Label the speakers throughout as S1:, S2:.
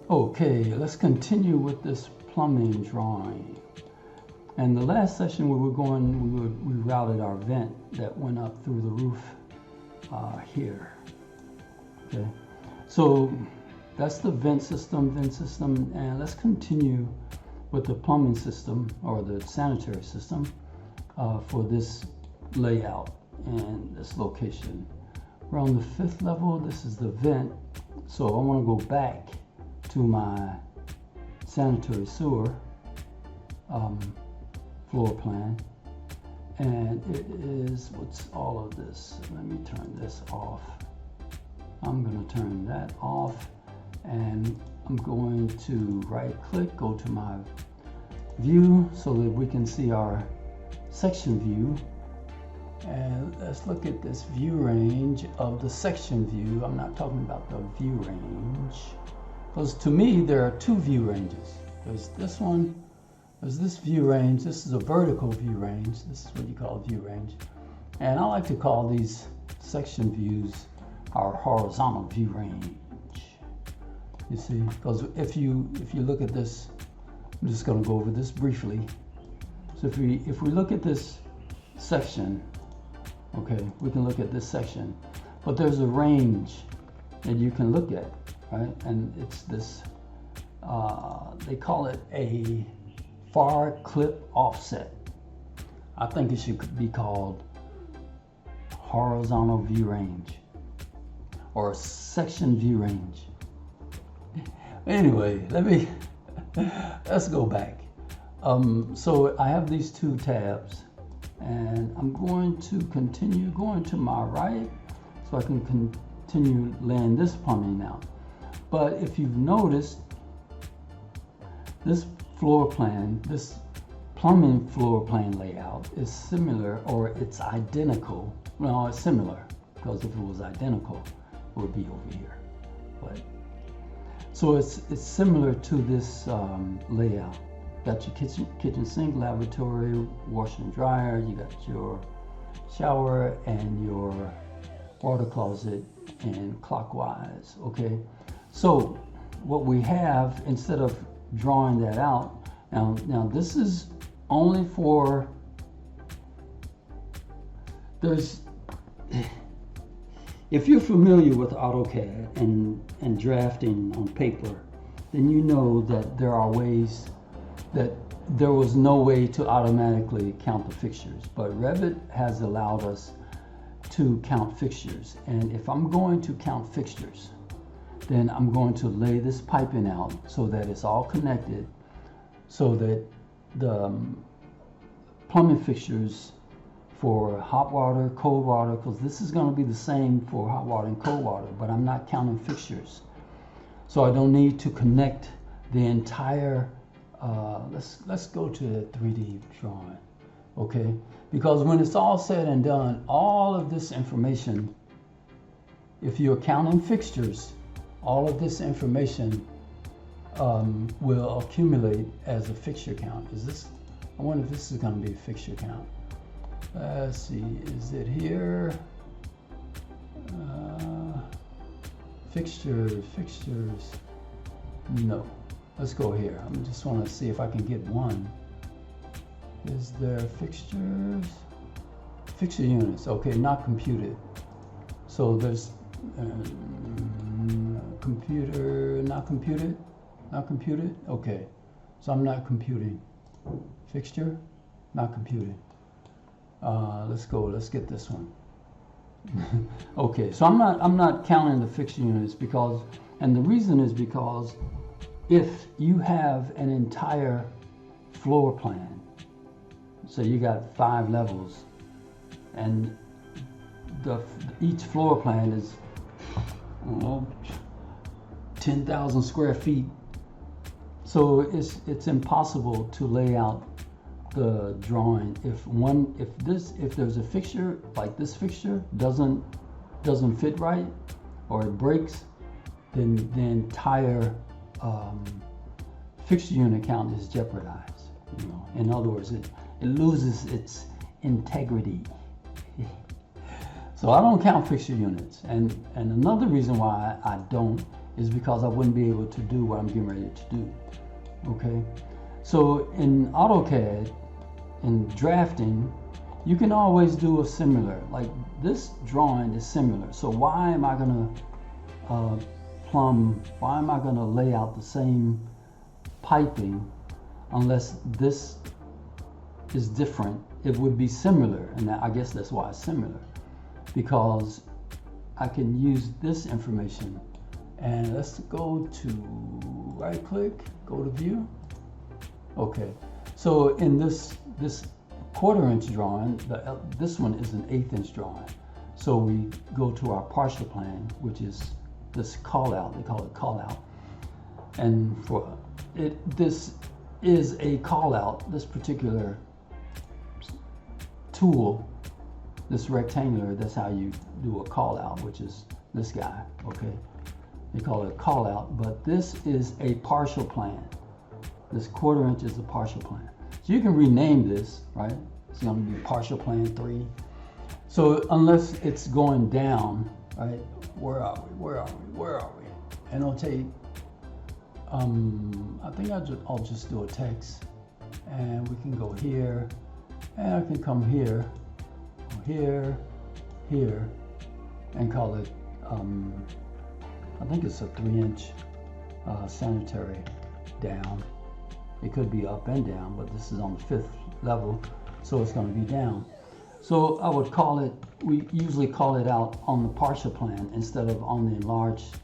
S1: Okay, let's continue with this plumbing drawing. And the last session we routed our vent that went up through the roof here. Okay, so that's the vent system, and let's continue with the plumbing system or the sanitary system for this layout and this location. We're on the 5th level. This is the vent, so I want to go back to my sanitary sewer floor plan, and it is, what's all of this? Let me turn this off. I'm going to turn that off, and I'm going to right click, go to my view so that we can see our section view. And let's look at this view range of the section view. I'm not talking about the view range, because to me there are two view ranges. There's this one, there's this view range. This is a vertical view range. This is what you call a view range. And I like to call these section views our horizontal view range. You see, because if you look at this, I'm just going to go over this briefly. So if we look at this section, okay, we can look at this section, but there's a range that you can look at, right? And it's this, they call it a far clip offset. I think it should be called horizontal view range or section view range. Anyway, let's go back. So I have these two tabs, and I'm going to continue going to my right so I can continue laying this plumbing out. But if you've noticed, this floor plan, this plumbing floor plan layout is similar, or it's identical. Well, it's similar, because if it was identical, it would be over here. But so it's similar to this layout. Got your kitchen sink, lavatory, washer and dryer. You got your shower and your water closet, and clockwise. Okay, so what we have, instead of drawing that out, now this is only for, if you're familiar with AutoCAD and drafting on paper, then you know that there are ways that there was no way to automatically count the fixtures, but Revit has allowed us to count fixtures. And if I'm going to count fixtures, then I'm going to lay this piping out so that it's all connected, so that the plumbing fixtures for hot water, cold water, because this is going to be the same for hot water and cold water, but I'm not counting fixtures. So I don't need to connect the entire, let's go to the 3D drawing, okay? Because when it's all said and done, all of this information, if you're counting fixtures, all of this information will accumulate as a fixture count. I wonder if this is going to be a fixture count. Let's see, is it here? Fixtures, no. Let's go here. I just want to see if I can get one. Is there fixtures? Fixture units, okay, not computed. So there's computer, not computed? Not computed? Okay, so I'm not computing. Fixture, not computed. Let's go, let's get this one. Okay, so I'm not counting the fixture units, because, and the reason is because if you have an entire floor plan, so you got 5 levels, and each floor plan is 10,000 square feet, so it's impossible to lay out the drawing if there's a fixture, like this fixture doesn't fit right, or it breaks, then the entire fixture unit count is jeopardized. You know, in other words, it loses its integrity. So I don't count fixture units, and another reason why I don't is because I wouldn't be able to do what I'm getting ready to do. Okay, so in AutoCAD, in drafting, you can always do a similar, like this drawing is similar. So why am I gonna why am I gonna lay out the same piping unless this is different? It would be similar, and I guess that's why it's similar, because I can use this information. And let's go to right click, go to view. Okay, so in this 1/4 inch drawing, this one is an 1/8 inch drawing. So we go to our partial plan, which is this call out, they call it call out. And for it, this is a call out, this particular tool, this rectangular, that's how you do a call out, which is this guy, okay? They call it a call out, but this is a partial plan. This 1/4 inch is a partial plan. So you can rename this, right? It's gonna be partial plan 3. So unless it's going down, right? Where are we? Annotate. I think I'll just do a text, and we can go here, and I can come here, here, and call it, I think it's a 3-inch sanitary down. It could be up and down, but this is on the 5th level, so it's going to be down. So I would call it, we usually call it out on the partial plan instead of on the enlarged,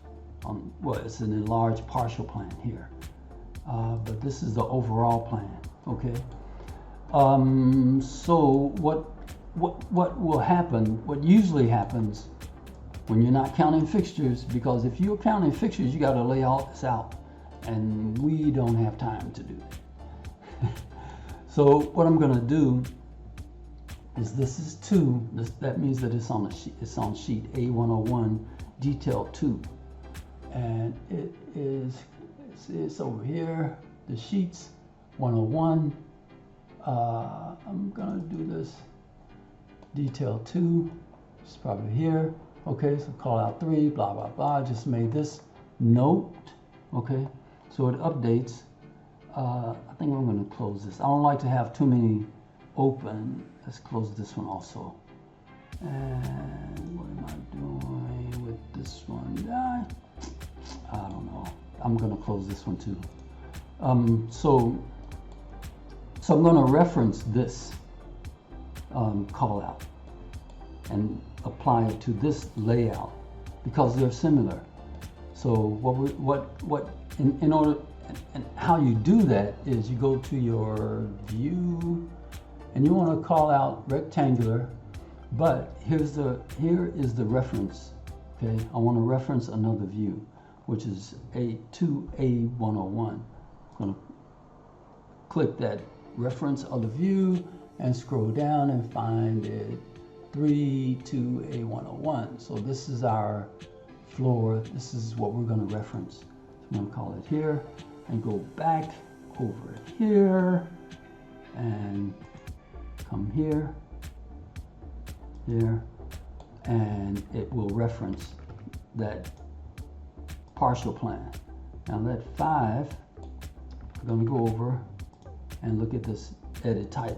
S1: well, it's an enlarged partial plan here. But this is the overall plan, okay? So what will happen, what usually happens when you're not counting fixtures, because if you're counting fixtures, you got to lay all this out, and we don't have time to do that. So what I'm going to do is, this is 2. That means that it's on a sheet. It's on sheet A101, detail 2, and it's over here. The sheets 101. I'm going to do this detail 2. It's probably here. Okay, so call out 3, blah, blah, blah. I just made this note, okay? So it updates. I think I'm gonna close this. I don't like to have too many open. Let's close this one also. And what am I doing with this one? I don't know. I'm gonna close this one too. So I'm gonna reference this call out and apply it to this layout because they're similar. So in order, and how you do that is you go to your view and you want to call out rectangular, but here is the reference. Okay, I want to reference another view, which is A101. I'm going to click that reference of the view and scroll down and find it 3-2A101. So this is our floor. This is what we're going to reference. So I'm going to call it here and go back over here and come here, and it will reference that partial plan. Now that 5, we're going to go over and look at this edit type.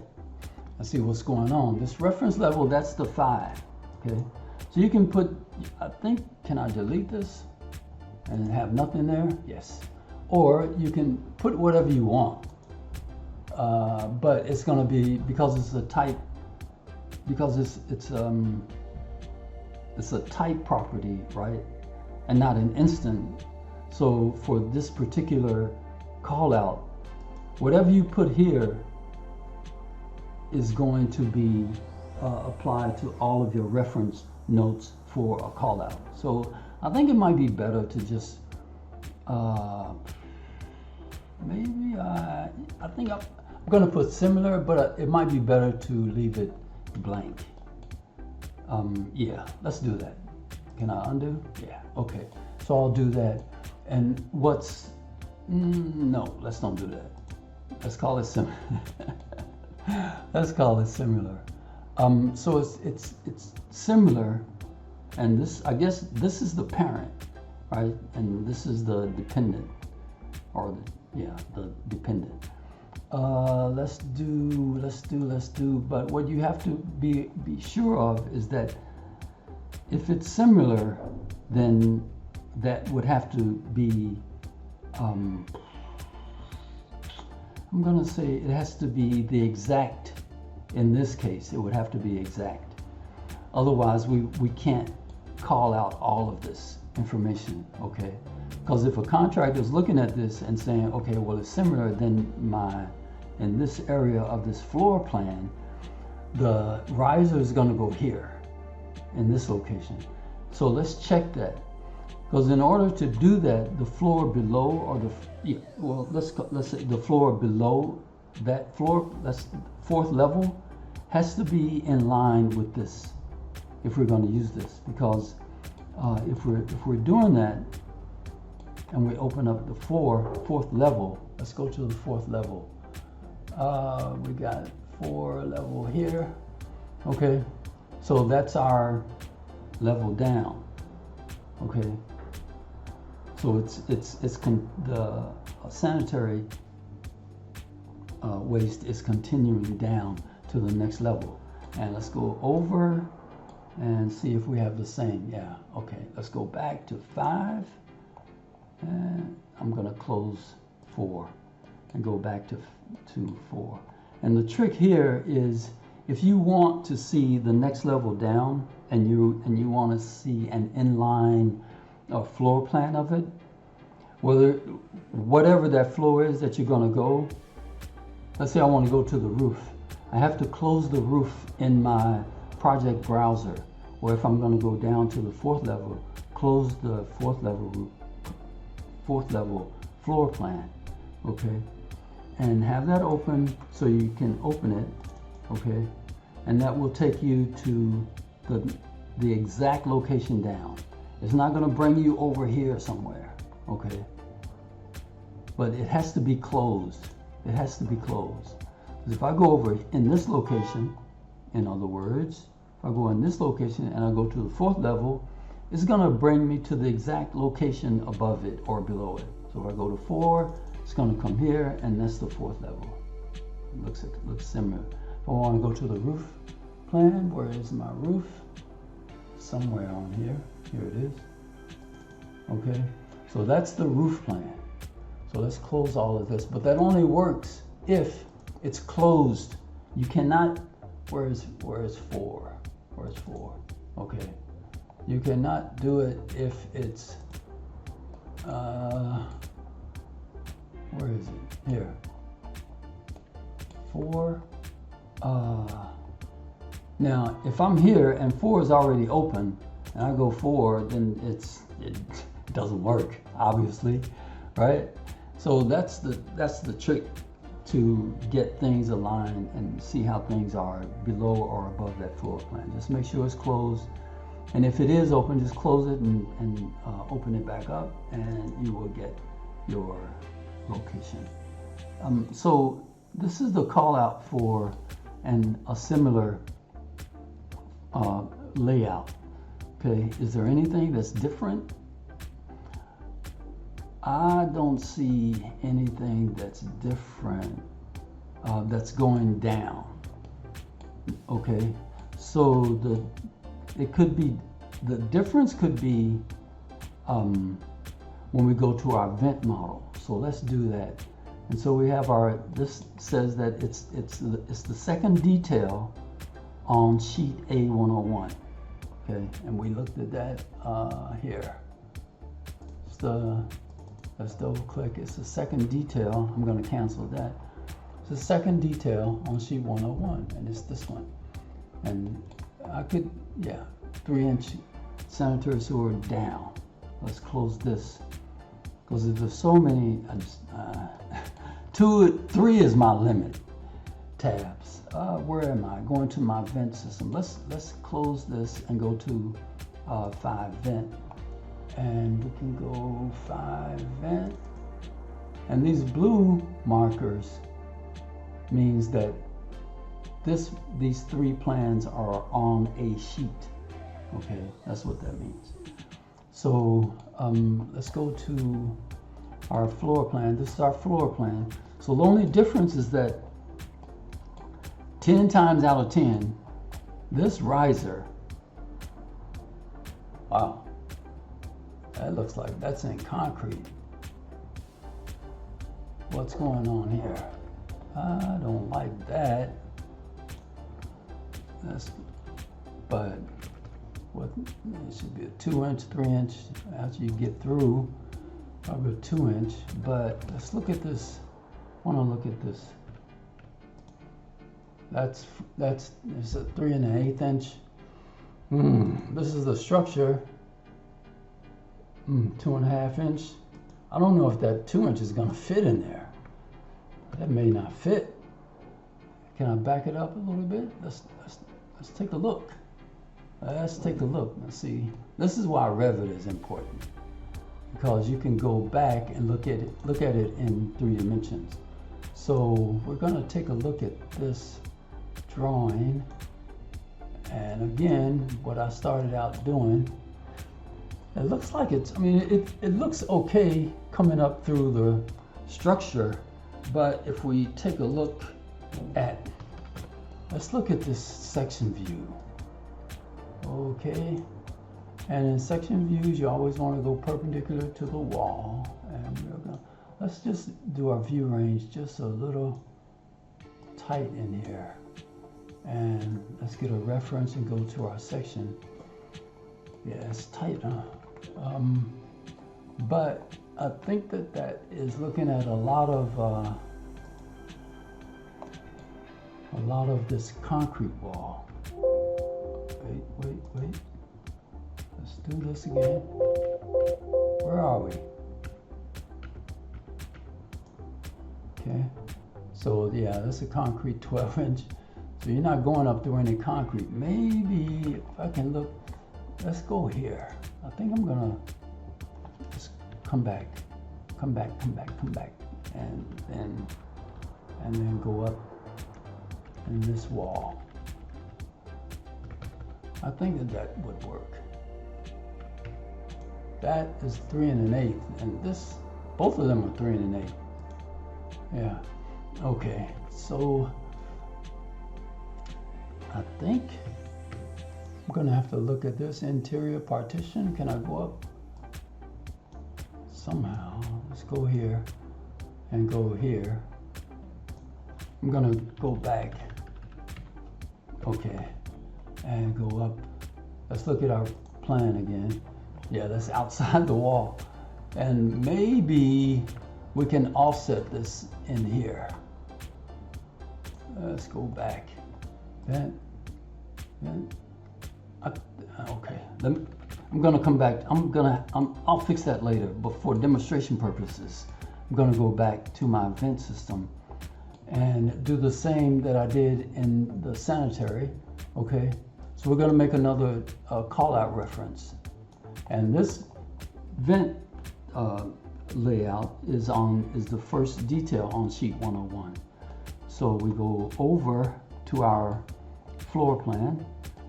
S1: Let's see what's going on. This reference level, that's the 5, okay? So you can put, I think, can I delete this and have nothing there? Yes. Or you can put whatever you want. But it's going to be, because it's a type, because it's a type property, right? And not an instant. So for this particular call out, whatever you put here is going to be applied to all of your reference notes for a call out. So I think it might be better to just maybe I think I'm going to put similar, but it might be better to leave it blank. Yeah, let's do that. Can I undo? Yeah, okay. So I'll do that. And what's, no, let's don't do that. Let's call it similar. Let's call it similar. So it's similar, and this, I guess this is the parent, right? And this is the dependent, or the dependent. Let's do. But what you have to be sure of is that if it's similar, then that would have to be. I'm gonna say it has to be the exact. In this case, it would have to be exact. Otherwise, we can't call out all of this information, okay? Because if a contractor is looking at this and saying, okay, well, it's similar, then in this area of this floor plan, the riser is going to go here in this location. So let's check that. Because in order to do that, the floor below, or let's say the floor below that floor, that's fourth level, has to be in line with this if we're going to use this. Because if we're doing that, and we open up the fourth level, let's go to the fourth level. We got 4 level here. Okay, so that's our level down. Okay, so the sanitary waste is continuing down to the next level. And let's go over and see if we have the same. Yeah, okay, let's go back to 5. And I'm going to close 4 and go back to 4. And the trick here is, if you want to see the next level down and you want to see an inline floor plan of it, whatever that floor is that you're going to go, let's say I want to go to the roof. I have to close the roof in my project browser, or if I'm going to go down to the 4th level, close the 4th level floor plan, okay, and have that open so you can open it, okay, and that will take you to the exact location down. It's not going to bring you over here somewhere, okay, but it has to be closed. It has to be closed. Because if I go over in this location, in other words, if I go in this location and I go to the 4th level, it's going to bring me to the exact location above it or below it. So if I go to 4, it's going to come here, and that's the 4th level. It looks similar. If I want to go to the roof plan, where is my roof? Somewhere on here. Here it is. Okay, so that's the roof plan. So let's close all of this, but that only works if it's closed. You cannot. Where is 4? Where's 4? Okay. You cannot do it if it's, where is it? Here. 4. Now, if I'm here and 4 is already open, and I go 4, then it doesn't work, obviously, right? So that's the trick to get things aligned and see how things are below or above that floor plan. Just make sure it's closed. And if it is open, just close it and open it back up, and you will get your location. So this is the call out for a similar layout. Okay, is there anything that's different? I don't see anything that's different that's going down. Okay, so it could be, the difference could be when we go to our vent model. So let's do that. And so we have this says that it's the second detail on sheet A101. Okay, and we looked at that here. Let's double click. It's the second detail. I'm going to cancel that. It's the second detail on sheet 101, and it's this one. And I could, 3-inch sanitary sewer down. Let's close this, because there's so many. 3 is my limit. Tabs. Where am I? Going to my vent system. Let's close this and go to 5 vent. And we can go 5 vent. And these blue markers means that these 3 plans are on a sheet. Okay, that's what that means. So let's go to our floor plan. This is our floor plan. So the only difference is that 10 times out of 10, this riser, wow, that looks like that's in concrete. What's going on here? I don't like that. But what, it should be a 2-inch, 3-inch after you get through, probably a 2-inch. But let's look at this. I want to look at this. It's a 3 1/8 inch. This is the structure. 2.5 inch. I don't know if that 2 inch is gonna fit in there. That may not fit. Can I back it up a little bit? Let's take a look. Let's take a look. Let's see. This is why Revit is important, because you can go back and look at it in 3 dimensions. So we're gonna take a look at this drawing, and again, what I started out doing, it looks like it's, I mean, it looks okay coming up through the structure, but if we take a look at, let's look at this section view. Okay, and in section views, you always want to go perpendicular to the wall, and let's just do our view range just a little tight in here, and let's get a reference and go to our section. Yeah, it's tight, huh? But I think that is looking at a lot of this concrete wall. Wait. Let's do this again. Where are we? Okay. So yeah, that's a concrete 12-inch. So you're not going up through any concrete. Maybe if I can look, let's go here. I think I'm gonna just come back, and then go up in this wall. I think that would work. That is 3 1/8, and this, both of them are 3 1/8. Yeah. Okay. So I think I'm gonna have to look at this interior partition. Can I go up? Somehow. Let's go here and go here. I'm gonna go back. Okay. And go up. Let's look at our plan again. Yeah, that's outside the wall. And maybe we can offset this in here. Let's go back. Then okay. I'm gonna come back. I'll fix that later, but for demonstration purposes, I'm gonna go back to my vent system and do the same that I did in the sanitary. Okay. So we're gonna make another call out reference. And this vent layout is the first detail on sheet 101. So we go over to our floor plan,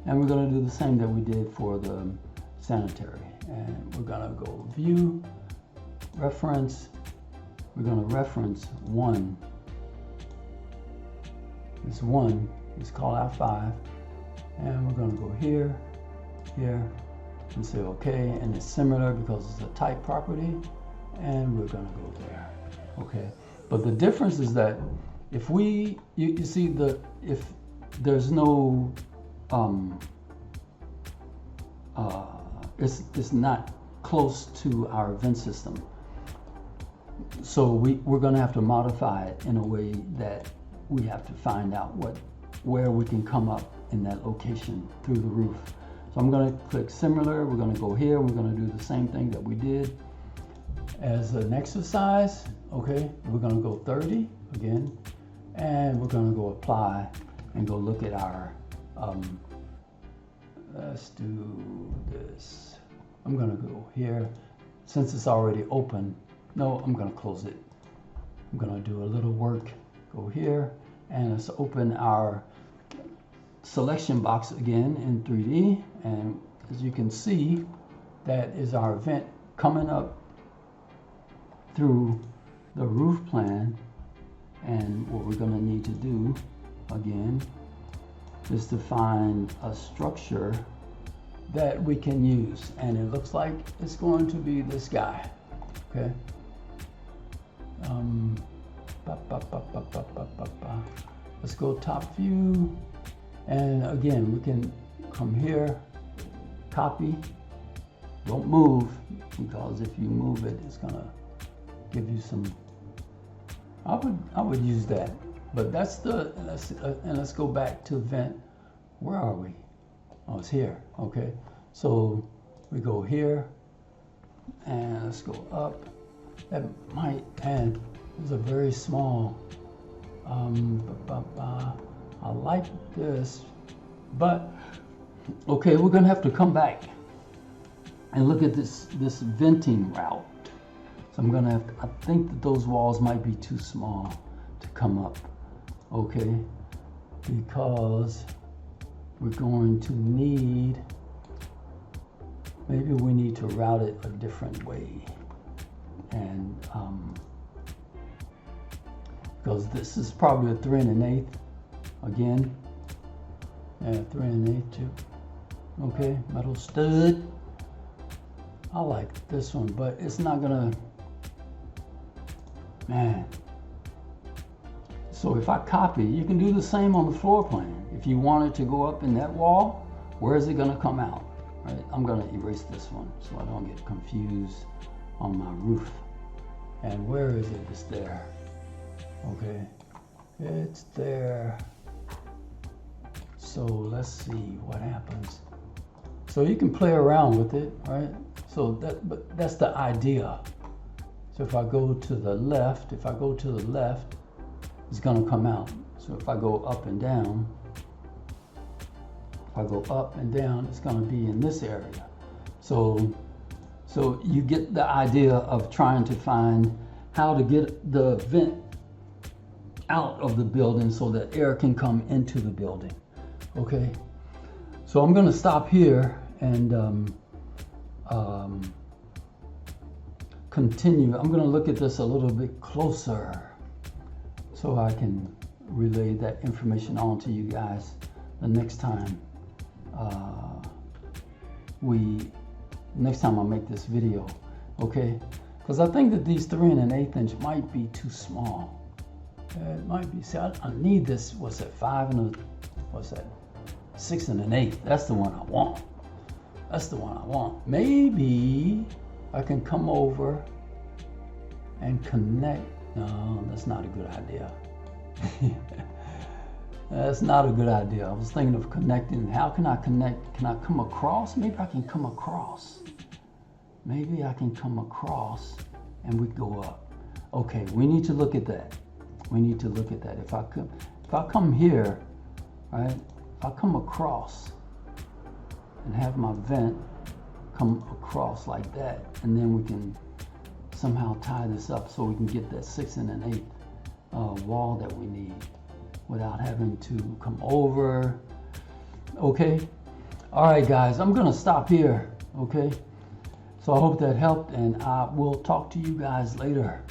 S1: and we're going to do the same that we did for the sanitary. And we're going to go view, reference. We're going to reference 1. This 1 is call out 5, and we're going to go here, and say okay, and it's similar because it's a type property, and we're going to go there. Okay, but the difference is that if you see if there's no it's not close to our vent system, so we're going to have to modify it in a way that we have to find out where we can come up in that location through the roof. So I'm going to click similar. We're going to go here. We're going to do the same thing that we did as an exercise. Okay, we're going to go 30 again, and we're going to go apply and go look at our, let's do this. I'm going to go here. Since it's already open, no, I'm going to close it. I'm going to do a little work. Go here, and let's open our selection box again in 3D, and as you can see, that is our vent coming up through the roof plan. And what we're going to need to do again is to find a structure that we can use, and it looks like it's going to be this guy. Okay. Let's go top view, and again we can come here, copy, don't move, because if you move it, it's gonna give you some. I would use that, but that's the and let's go back to vent. Where are we? Oh, it's here. Okay, so we go here, and let's go up. That might, and it's a very small. I like this, but okay, we're gonna have to come back and look at this venting route. So I'm gonna have to, I think that those walls might be too small to come up, okay? Because we're going to need, maybe we need to route it a different way. And because this is probably a 3 1/8 again. Yeah, 3 1/8 too. Okay, metal stud. I like this one, but it's not gonna, man. So if I copy, you can do the same on the floor plan. If you want it to go up in that wall, where is it gonna come out? Right? I'm gonna erase this one so I don't get confused on my roof. And where is it? It's there. Okay, it's there. So let's see what happens. So you can play around with it, right? So but that's the idea. So if I go to the left, it's gonna come out. So if I go up and down, it's gonna be in this area. So you get the idea of trying to find how to get the vent out of the building so that air can come into the building. Okay, so I'm gonna stop here and continue. I'm gonna look at this a little bit closer so I can relay that information on to you guys the next time I make this video, okay? Because I think that these 3 1/8 inch might be too small. It might be. See, I need this. What's that? 6 1/8. That's the one I want. That's the one I want. Maybe I can come over and connect. No, that's not a good idea. That's not a good idea. I was thinking of connecting. How can I connect? Can I come across? Maybe I can come across. Maybe I can come across and we go up. Okay, we need to look at that. We need to look at that. If I come here, right? If I come across and have my vent come across like that, and then we can somehow tie this up so we can get that 6 1/8 wall that we need without having to come over. Okay. All right, guys, I'm gonna stop here. Okay. So I hope that helped, and I will talk to you guys later.